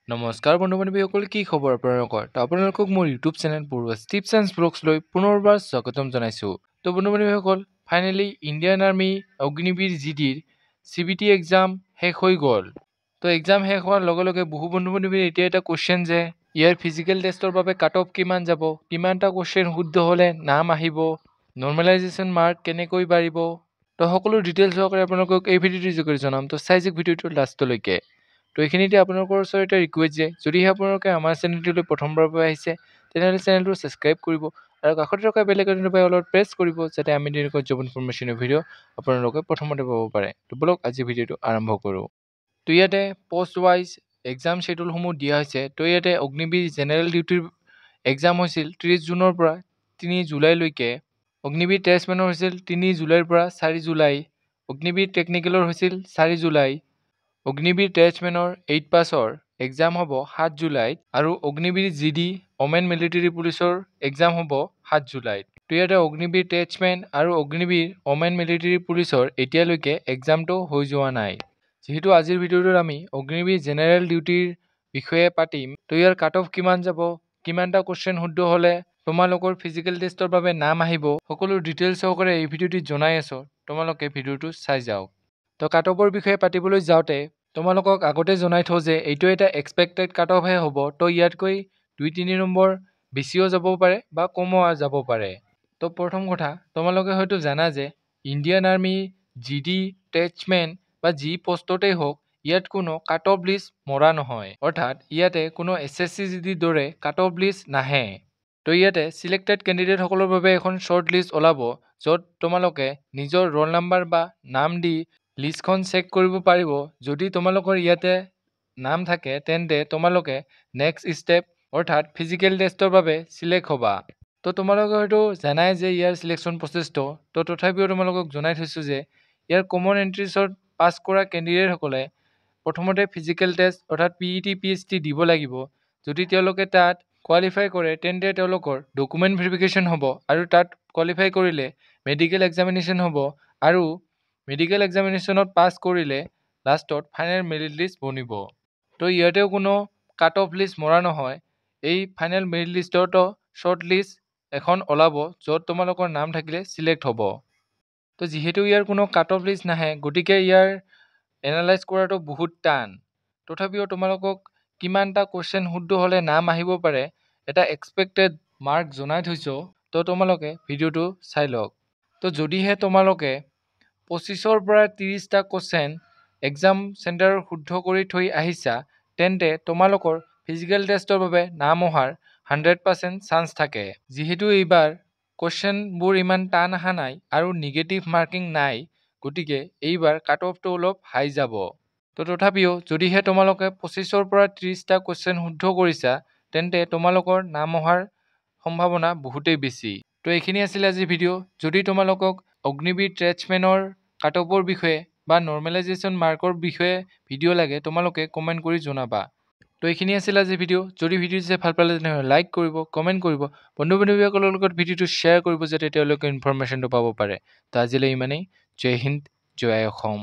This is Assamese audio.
নমস্কাৰ বন্ধু বান্ধৱীসকল, কি খবৰ আপোনালোকৰ? তো আপোনালোকক মোৰ ইউটিউব চেনেল পূৰ্ব টিপছ এণ্ড ব্লগছলৈ পুনৰবাৰ স্বাগতম জনাইছোঁ। তো বন্ধু বান্ধৱীসকল, ফাইনেলি ইণ্ডিয়ান আৰ্মি অগ্নিবীৰ জিডিৰ CBT এক্সাম শেষ হৈ গ'ল। তো এক্সাম শেষ হোৱাৰ লগে লগে বহু বন্ধু বান্ধৱীৰ এতিয়া এটা কুৱেশ্যন যে ইয়াৰ ফিজিকেল টেষ্টৰ বাবে কাট অফ কিমান যাব, কিমানটা কুৱেশ্যন শুদ্ধ হ'লে নাম আহিব, নৰ্মেলাইজেশ্যন মাৰ্ক কেনেকৈ বাঢ়িব, তো সকলো ডিটেইলছ সহকাৰে আপোনালোকক এই ভিডিঅ'টোৰ যোগেদি জনাম। তো চাই যাওক ভিডিঅ'টো লাষ্টলৈকে। তো এইখিনিতে আপোনালোকৰ ওচৰতে ৰিকুৱেষ্ট যে যদিহে আপোনালোকে আমাৰ চেনেলটোলৈ প্ৰথমবাৰৰ পৰা আহিছে তেনেহ'লে চেনেলটো ছাবস্ক্ৰাইব কৰিব আৰু কাষতে থকা বেল আইকনটো পাই অলপ প্ৰেছ কৰিব যাতে আমি তেনেকুৱা জব ইনফৰমেশ্যনৰ ভিডিঅ' আপোনালোকে প্ৰথমতে পাব পাৰে। তো বলক আজি ভিডিঅ'টো আৰম্ভ কৰোঁ। তো ইয়াতে পষ্ট ৱাইজ এক্সাম শ্বেডিউলসমূহ দিয়া হৈছে। তো ইয়াতে অগ্নিবীৰ জেনেৰেল ডিউটিৰ এক্সাম হৈছিল 30 জুনৰ পৰা 3 জুলাইলৈকে। অগ্নিবীৰ টেষ্টমেনৰ হৈছিল 3 জুলাইৰ পৰা 4 জুলাই। অগ্নিবীৰ টেকনিকেলৰ হৈছিল 4 জুলাই। অগ্নিবীৰ টেষ্টমেনৰ 8 পাছৰ এক্সাম হ'ব 7 জুলাইত আৰু অগ্নিবীৰ জিডি ওমেন মিলিটাৰী পুলিচৰ এক্সাম হ'ব 7 জুলাইত। তো ইয়াতে অগ্নিবীৰ টেষ্টমেন আৰু অগ্নিবীৰ ওমেন মিলিটাৰী পুলিচৰ এতিয়ালৈকে এক্সামটো হৈ যোৱা নাই। যিহেতু আজিৰ ভিডিঅ'টোত আমি অগ্নিবীৰ জেনেৰেল ডিউটিৰ বিষয়ে পাতিম, তো ইয়াৰ কাট অফ কিমান যাব, কিমানটা কুৱেশ্যন শুদ্ধ হ'লে তোমালোকৰ ফিজিকেল টেষ্টৰ বাবে নাম আহিব, সকলো ডিটেইলছ সহকাৰে এই ভিডিঅ'টিত জনাই আছোঁ। তোমালোকে ভিডিঅ'টো চাই যাওক। তো কাট অফৰ বিষয়ে পাতিবলৈ যাওঁতে তোমালোকক আগতে জনাই থওঁ যে এইটো এটা এক্সপেক্টেড কাট অফহে হ'ব। তো ইয়াতকৈ 2-3 নম্বৰ বেছিও যাব পাৰে বা কমো যাব পাৰে। তো প্ৰথম কথা, তোমালোকে হয়তো জানা যে ইণ্ডিয়ান আৰ্মি জিডি টেষ্টমেন বা যি পষ্টতেই হওক ইয়াত কোনো কাট অফ লিষ্ট মৰা নহয়, অৰ্থাৎ ইয়াতে কোনো SSC জিডিৰ দৰে কাট অফ লিষ্ট নাহে। তো ইয়াতে চিলেক্টেড কেণ্ডিডেটসকলৰ বাবে এখন শ্বৰ্ট লিষ্ট ওলাব য'ত তোমালোকে নিজৰ ৰোল নাম্বাৰ বা নাম দি লিষ্টখন চেক কৰিব পাৰিব। যদি তোমালোকৰ ইয়াতে নাম থাকে তেন্তে তোমালোকে নেক্সট ষ্টেপ অৰ্থাৎ ফিজিকেল টেষ্টৰ বাবে চিলেক্ট হ'বা। তো তোমালোকে হয়তো জানাই যে ইয়াৰ চিলেকশ্যন প্ৰচেছটো, তো তথাপিও তোমালোকক জনাই থৈছোঁ যে ইয়াৰ কমন এণ্ট্ৰিছত পাছ কৰা কেণ্ডিডেটসকলে প্ৰথমতে ফিজিকেল টেষ্ট অৰ্থাৎ PET PST দিব লাগিব। যদি তেওঁলোকে তাত কোৱালিফাই কৰে তেন্তে তেওঁলোকৰ ডকুমেণ্ট ভেৰিফিকেশ্যন হ'ব আৰু তাত কোৱালিফাই কৰিলে মেডিকেল এক্সামিনেশ্যন হ'ব আৰু মেডিকেল এক্সামিনেশ্যনত পাছ কৰিলে লাষ্টত ফাইনেল মেৰিট লিষ্ট বনিব। তো ইয়াতেও কোনো কাট অফ লিষ্ট মৰা নহয়। এই ফাইনেল মেৰিট লিষ্টতো শ্বৰ্ট লিষ্ট এখন ওলাব য'ত তোমালোকৰ নাম থাকিলে চিলেক্ট হ'ব। তো যিহেতু ইয়াৰ কোনো কাট অফ লিষ্ট নাহে গতিকে ইয়াৰ এনালাইজ কৰাটো বহুত টান। তথাপিও তোমালোকক কিমানটা কুৱেশ্যন শুদ্ধ হ'লে নাম আহিব পাৰে এটা এক্সপেক্টেড মাৰ্ক জনাই থৈছোঁ। তো তোমালোকে ভিডিঅ'টো চাই লওক। তো যদিহে তোমালোকে 25ৰ পৰা 30টা কুৱেশ্যন এক্সাম চেণ্টাৰৰ শুদ্ধ কৰি থৈ আহিছা তেন্তে তোমালোকৰ ফিজিকেল টেষ্টৰ বাবে নাম অহাৰ 100% চান্স থাকে। যিহেতু এইবাৰ কুৱেশ্যনবোৰ ইমান টান অহা নাই আৰু নিগেটিভ মাৰ্কিং নাই গতিকে এইবাৰ কাট অফটো অলপ হাই যাব। তো তথাপিও যদিহে তোমালোকে 25ৰ পৰা 30টা কুৱেশ্যন শুদ্ধ কৰিছা তেন্তে তোমালোকৰ নাম অহাৰ সম্ভাৱনা বহুতেই বেছি। তো এইখিনি আছিল আজিৰ ভিডিঅ'। যদি তোমালোকক অগ্নিবীৰ টেষ্টমেনৰ কাট অফৰ বিষয়ে বা নৰ্মেলাইজেশ্যন মাৰ্কৰ বিষয়ে ভিডিঅ' লাগে তোমালোকে কমেণ্ট কৰি জনাবা। তো এইখিনি আছিল আজিৰ ভিডিঅ'। যদি ভিডিঅ' চাই ভাল পালে তেনেহ'লে লাইক কৰিব, কমেণ্ট কৰিব, বন্ধু বান্ধৱীসকলৰ লগত ভিডিঅ'টো শ্বেয়াৰ কৰিব যাতে তেওঁলোকে ইনফৰমেশ্যনটো পাব পাৰে। তো আজিলৈ ইমানেই। জয় হিন্দ, জয় অসম।